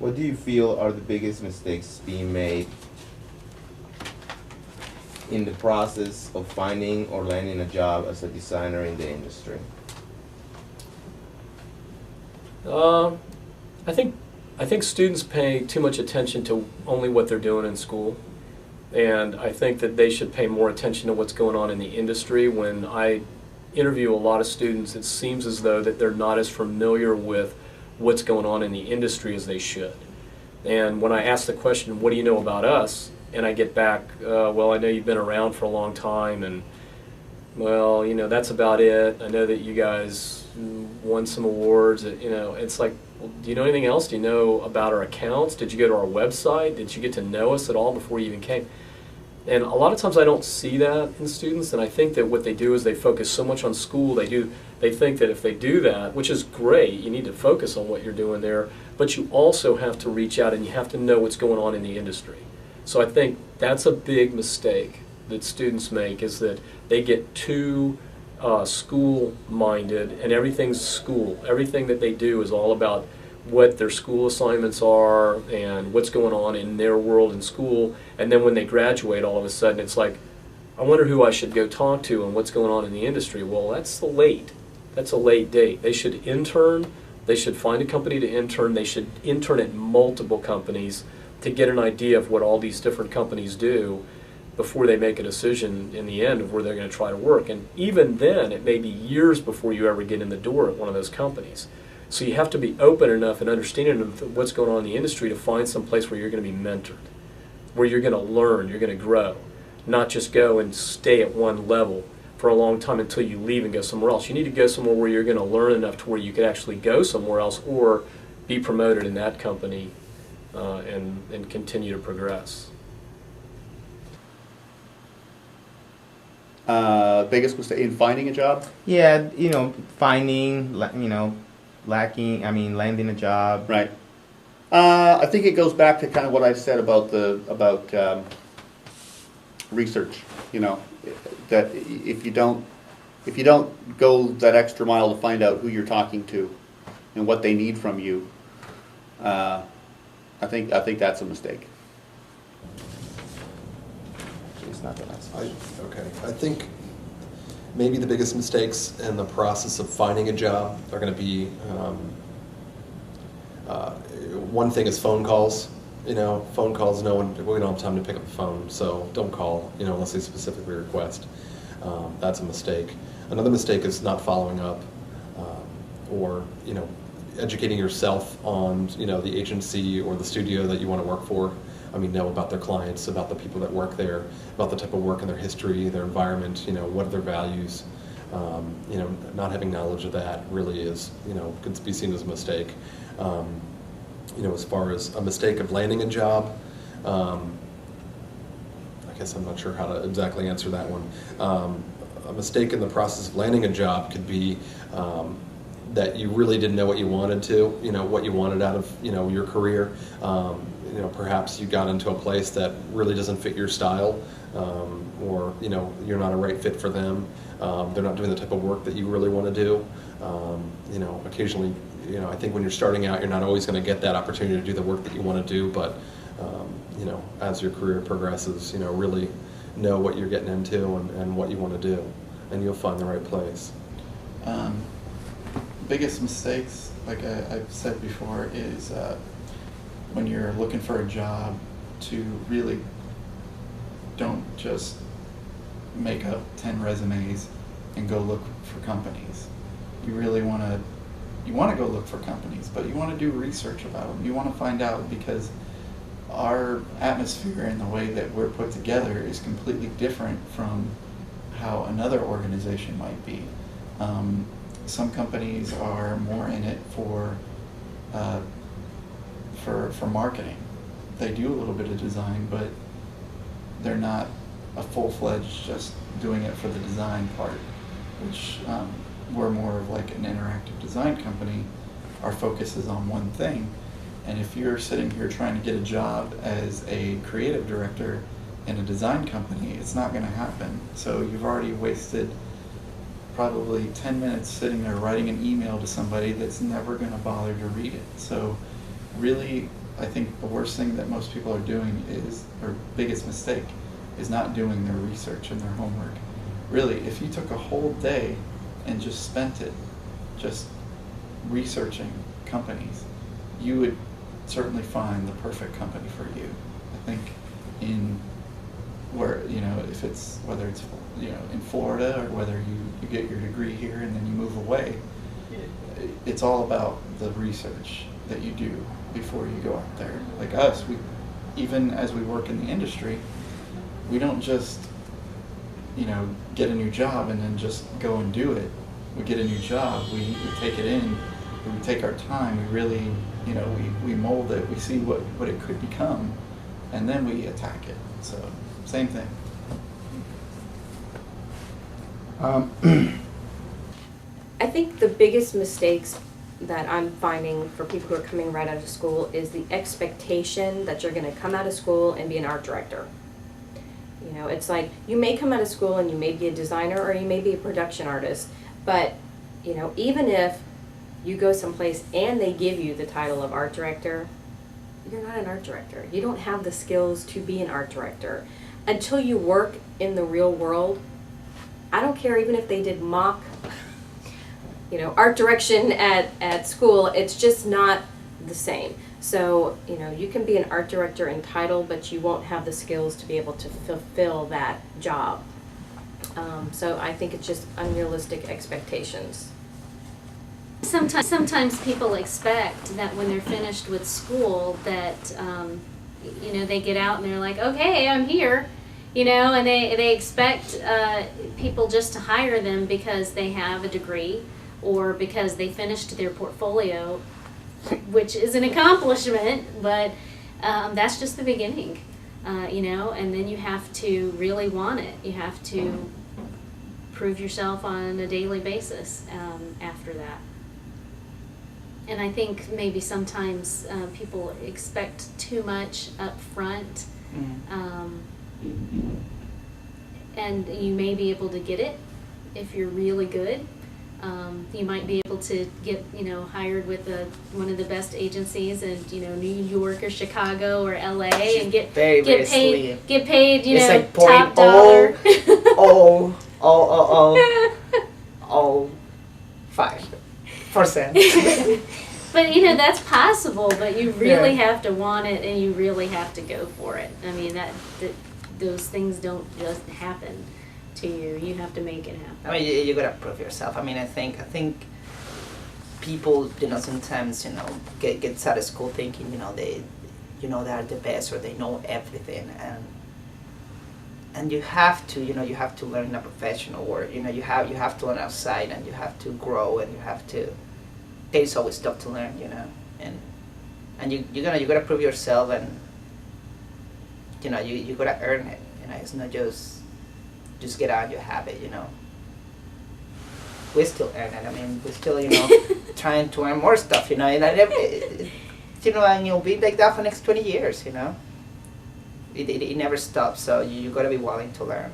What do you feel are the biggest mistakes being made in the process of finding or landing a job as a designer in the industry? I think students pay too much attention to only what they're doing in school, and I think that they should pay more attention to what's going on in the industry. When I interview a lot of students, it seems as though that they're not as familiar with what's going on in the industry as they should. And when I ask the question, what do you know about us? And I get back, well, I know you've been around for a long time, and well, that's about it. I know that you guys won some awards. It's like, well, do you know anything else? Do you know about our accounts? Did you go to our website? Did you get to know us at all before you even came? And a lot of times I don't see that in students, and I think that what they do is they focus so much on school. They think that if they do that, which is great, you need to focus on what you're doing there, but you also have to reach out and you have to know what's going on in the industry. So I think that's a big mistake that students make, is that they get too school-minded, and everything's school. Everything that they do is all about what their school assignments are and what's going on in their world in school, and then when they graduate, all of a sudden it's like, I wonder who I should go talk to and what's going on in the industry. Well, that's a late date. They should intern. They should find a company to intern. They should intern at multiple companies to get an idea of what all these different companies do before they make a decision in the end of where they're going to try to work. And even then, it may be years before you ever get in the door at one of those companies. So you have to be open enough and understanding of what's going on in the industry to find some place where you're going to be mentored, where you're going to learn, you're going to grow, not just go and stay at one level for a long time until you leave and go somewhere else. You need to go somewhere where you're going to learn enough to where you could actually go somewhere else or be promoted in that company and continue to progress. Biggest mistake in finding a job? Yeah, finding, landing a job. Right. I think it goes back to kind of what I said about research. That if you don't go that extra mile to find out who you're talking to and what they need from you, I think that's a mistake. It's not the last. I think maybe the biggest mistakes in the process of finding a job are going to be one thing is phone calls. Phone calls. We don't have time to pick up the phone, so don't call. Unless they specifically request. That's a mistake. Another mistake is not following up, or educating yourself on the agency or the studio that you want to work for. Know about their clients, about the people that work there, about the type of work and their history, their environment, what are their values. Not having knowledge of that really is, could be seen as a mistake. As far as a mistake of landing a job, I guess I'm not sure how to exactly answer that one. A mistake in the process of landing a job could be that you really didn't know what you wanted to, what you wanted out of, your career. Perhaps you got into a place that really doesn't fit your style, or you're not a right fit for them. They're not doing the type of work that you really want to do. Occasionally, I think when you're starting out, you're not always going to get that opportunity to do the work that you want to do. But as your career progresses, really know what you're getting into and what you want to do, and you'll find the right place. Biggest mistakes, like I've said before, is when you're looking for a job, to really don't just make up 10 resumes and go look for companies. You really want to go look for companies, but you want to do research about them. You want to find out, because our atmosphere and the way that we're put together is completely different from how another organization might be. Some companies are more in it for marketing. They do a little bit of design, but they're not a full-fledged just doing it for the design part, which we're more of like an interactive design company. Our focus is on one thing, and if you're sitting here trying to get a job as a creative director in a design company, it's not going to happen. So you've already wasted probably 10 minutes sitting there writing an email to somebody that's never going to bother to read it. So really I think the worst thing that most people are doing is, or biggest mistake, is not doing their research and their homework. Really, if you took a whole day and just spent it just researching companies, you would certainly find the perfect company for you. I think in where, you know, if it's, whether it's, you know, in Florida or whether you get your degree here and then you move away, it's all about the research that you do before you go out there. Like us, we, even as we work in the industry, we don't just, you know, get a new job and then just go and do it. We get a new job, we take it in, we take our time, we really, you know, we mold it, we see what it could become, and then we attack it. So, same thing. I think the biggest mistakes that I'm finding for people who are coming right out of school is the expectation that you're going to come out of school and be an art director. You know, it's like you may come out of school and you may be a designer or you may be a production artist, but, you know, even if you go someplace and they give you the title of art director, you're not an art director. You don't have the skills to be an art director. Until you work in the real world, I don't care even if they did mock, you know, art direction at school, it's just not the same. So, you know, you can be an art director in title, but you won't have the skills to be able to fulfill that job. So I think it's just unrealistic expectations. Sometimes people expect that when they're finished with school that, you know, they get out and they're like, okay, I'm here, you know, and they expect people just to hire them because they have a degree or because they finished their portfolio, which is an accomplishment, but that's just the beginning, you know, and then you have to really want it. You have to prove yourself on a daily basis after that. And I think maybe sometimes people expect too much up front, and you may be able to get it if you're really good. You might be able to get, you know, hired with one of the best agencies in, you know, New York or Chicago or LA, and get paid, you it's know, like top dollar. 5%. But you know, that's possible, but you really have to want it and you really have to go for it. I mean, that those things don't just happen to you. You have to make it happen. I mean, you gotta prove yourself. I mean, I think people, you know, sometimes, you know, get out of school thinking, you know, they are the best or they know everything, and you have to, you know, you have to learn in a professional work. You know, you have to learn outside, and you have to grow, and you have to. There's always stuff to learn, you know, and you gotta prove yourself, and you know, you gotta earn it. You know, it's not just get out and you have it. You know, we still earn it. I mean, we still, you know, trying to earn more stuff. You know, and you know, and you'll be like that for the next 20 years. You know, it never stops. So you gotta be willing to learn.